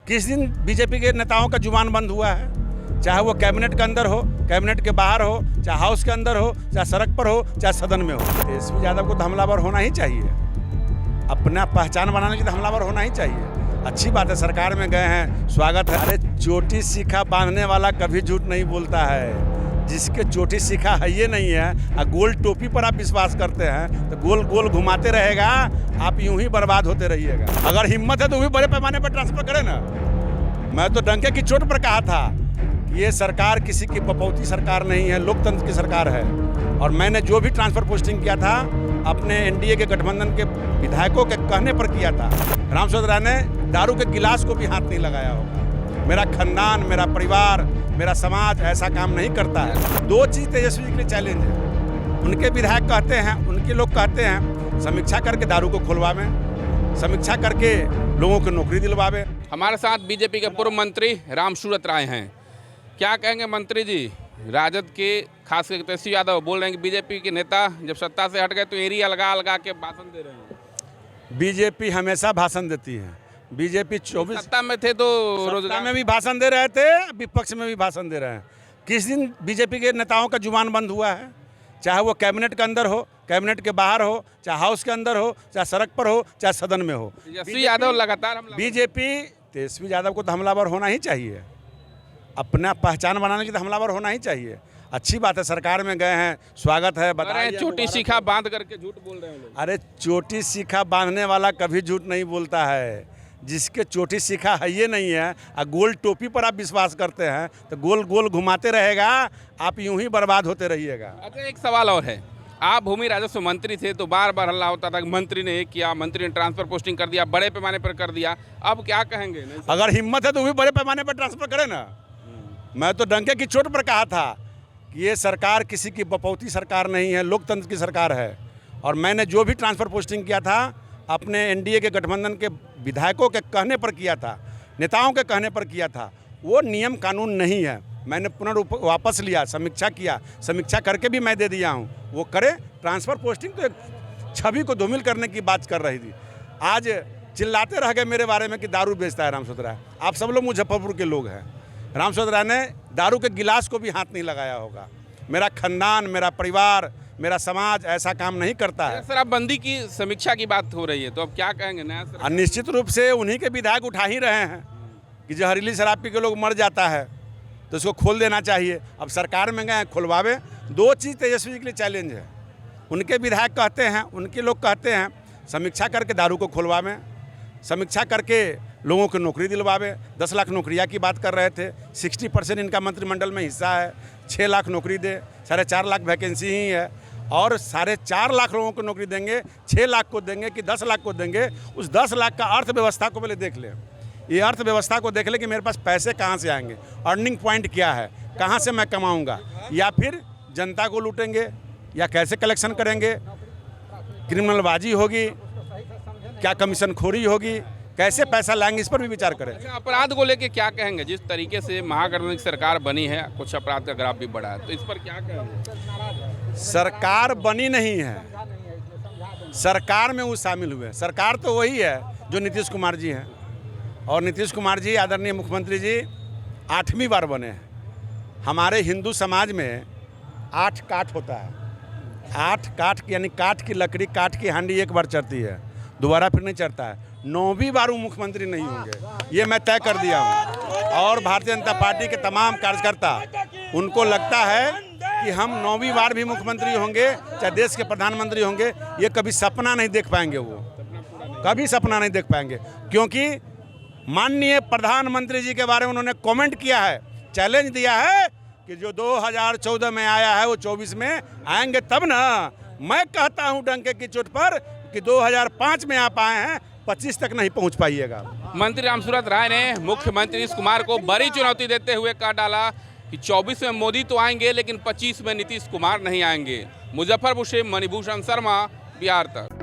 किस दिन बीजेपी के नेताओं का जुबान बंद हुआ है? चाहे वो कैबिनेट के अंदर हो, कैबिनेट के बाहर हो, चाहे हाउस के अंदर हो, चाहे सड़क पर हो, चाहे सदन में हो। तेजस्वी यादव को तो हमलावर होना ही चाहिए, अपना पहचान बनाने के लिए हमलावर होना ही चाहिए। अच्छी बात है, सरकार में गए हैं, स्वागत है। अरे चोटी सीखा बांधने वाला कभी झूठ नहीं बोलता है। जिसके चोटी सीखा है ये नहीं है और गोल टोपी पर आप विश्वास करते हैं तो गोल गोल घुमाते रहेगा, आप यूं ही बर्बाद होते रहिएगा। अगर हिम्मत है तो भी बड़े पैमाने पर ट्रांसफर करें ना। मैं तो डंके की चोट पर कहा था, ये सरकार किसी की पपौती सरकार नहीं है, लोकतंत्र की सरकार है। और मैंने जो भी ट्रांसफर पोस्टिंग किया था अपने एनडीए के गठबंधन के विधायकों के कहने पर किया था। रामसूरत राय ने दारू के गिलास को भी हाथ नहीं लगाया होगा। मेरा खानदान, मेरा परिवार, मेरा समाज ऐसा काम नहीं करता है। दो चीज़ तेजस्वी के लिए चैलेंज है। उनके विधायक कहते हैं, उनके लोग कहते हैं समीक्षा करके दारू को खुलवावे, समीक्षा करके लोगों को नौकरी दिलवावे। हमारे साथ बीजेपी के पूर्व मंत्री रामसूरत राय हैं। क्या कहेंगे मंत्री जी? राजद के खासकर तेजस्वी यादव बोल रहे हैं कि बीजेपी के नेता जब सत्ता से हट गए तो एरिया अलगा के भाषण दे रहे हैं। बीजेपी हमेशा भाषण देती है। बीजेपी 24 सत्ता में थे तो रोजगार में भी भाषण दे रहे थे, विपक्ष में भी भाषण दे रहे हैं। किस दिन बीजेपी के नेताओं का जुबान बंद हुआ है? चाहे वो कैबिनेट के अंदर हो, कैबिनेट के बाहर हो, चाहे हाउस के अंदर हो, चाहे सड़क पर हो, चाहे सदन में हो। तेजस्वी यादव लगातार बीजेपी तेजस्वी यादव को तो हमलावर होना ही चाहिए, अपना पहचान बनाने के लिए हमलावर होना ही चाहिए। अच्छी बात है, सरकार में गए हैं, स्वागत है। बताएं चोटी सीखा बांध करके झूठ बोल रहे हैं लोग। अरे चोटी सीखा बांधने वाला कभी झूठ नहीं बोलता है। जिसके चोटी सीखा है ये नहीं है और गोल टोपी पर आप विश्वास करते हैं तो गोल गोल घुमाते रहेगा, आप यूं ही बर्बाद होते रहिएगा। अच्छा, एक सवाल और है। आप भूमि राजस्व मंत्री थे तो बार बार हल्ला होता था कि मंत्री ने ये किया, मंत्री ने ट्रांसफर पोस्टिंग कर दिया, बड़े पैमाने पर कर दिया। अब क्या कहेंगे? अगर हिम्मत है तो भी बड़े पैमाने पर ट्रांसफर करें ना। मैं तो डंके की चोट पर कहा था कि ये सरकार किसी की बपौती सरकार नहीं है, लोकतंत्र की सरकार है। और मैंने जो भी ट्रांसफर पोस्टिंग किया था अपने एनडीए के गठबंधन के विधायकों के कहने पर किया था, नेताओं के कहने पर किया था। वो नियम कानून नहीं है। मैंने वापस लिया, समीक्षा किया, समीक्षा करके भी मैं दे दिया हूँ। वो करे। ट्रांसफ़र पोस्टिंग तो एक छवि को धूमिल करने की बात कर रही थी। आज चिल्लाते रह गए मेरे बारे में कि दारू बेचता है रामसूरत राय। आप सब लोग मुजफ्फरपुर के लोग हैं। रामसूरत राय ने दारू के गिलास को भी हाथ नहीं लगाया होगा। मेरा खानदान, मेरा परिवार, मेरा समाज ऐसा काम नहीं करता है। शराबबंदी की समीक्षा की बात हो रही है तो अब क्या कहेंगे? नया निश्चित रूप से उन्हीं के विधायक उठा ही रहे हैं कि जहरीली शराब पी के लोग मर जाता है तो इसको खोल देना चाहिए। अब सरकार में गए, खुलवावे। दो चीज़ तेजस्वी के लिए चैलेंज है। उनके विधायक कहते हैं, उनके लोग कहते हैं समीक्षा करके दारू को खुलवावे, समीक्षा करके लोगों को नौकरी दिलवावे। 10 लाख नौकरियाँ की बात कर रहे थे। 60% इनका मंत्रिमंडल में हिस्सा है। 6 लाख नौकरी दे, 4.5 लाख वैकेंसी ही है। और 4.5 लाख लोगों को नौकरी देंगे, 6 लाख को देंगे कि 10 लाख को देंगे। उस 10 लाख का अर्थव्यवस्था को पहले देख लें। ये अर्थव्यवस्था को देख ले कि मेरे पास पैसे कहाँ से आएंगे, अर्निंग पॉइंट क्या है, कहाँ से मैं कमाऊँगा, या फिर जनता को लूटेंगे या कैसे कलेक्शन करेंगे, क्रिमिनलबाजी होगी, क्या कमीशन खोरी होगी, कैसे पैसा लाएंगे, इस पर भी विचार करें। अपराध को लेके क्या कहेंगे? जिस तरीके से महागठबंधन की सरकार बनी है, कुछ अपराध का ग्राफ भी बढ़ा है, तो इस पर क्या कहेंगे? सरकार बनी नहीं है, सरकार में वो शामिल हुए। सरकार तो वही है जो नीतीश कुमार जी हैं। और नीतीश कुमार जी, आदरणीय मुख्यमंत्री जी, 8वीं बार बने हैं। हमारे हिंदू समाज में 8 काठ होता है। 8 काठ यानी काठ की लकड़ी, काठ की हांडी एक बार चढ़ती है, दोबारा फिर नहीं चढ़ता है। 9वीं बार वो मुख्यमंत्री नहीं होंगे, ये मैं तय कर दिया हूँ। और भारतीय जनता पार्टी के तमाम कार्यकर्ता, उनको लगता है कि हम 9वीं बार भी मुख्यमंत्री होंगे, चाहे देश के प्रधानमंत्री होंगे, ये कभी सपना नहीं देख पाएंगे। वो कभी सपना नहीं देख पाएंगे, क्योंकि माननीय प्रधानमंत्री जी के बारे में उन्होंने कमेंट किया है, चैलेंज दिया है कि जो 2014 में आया है वो 24 में आएंगे तब ना। मैं कहता हूं डंके की चोट पर कि 2005 में आप आए हैं, 25 तक नहीं पहुंच पाइएगा। मंत्री रामसूरत राय ने मुख्यमंत्री नीतीश कुमार को बड़ी चुनौती देते हुए कह डाला कि 24 में मोदी तो आएंगे लेकिन 25 में नीतीश कुमार नहीं आएंगे। मुजफ्फरपुर से मणिभूषण शर्मा, बिहार तक।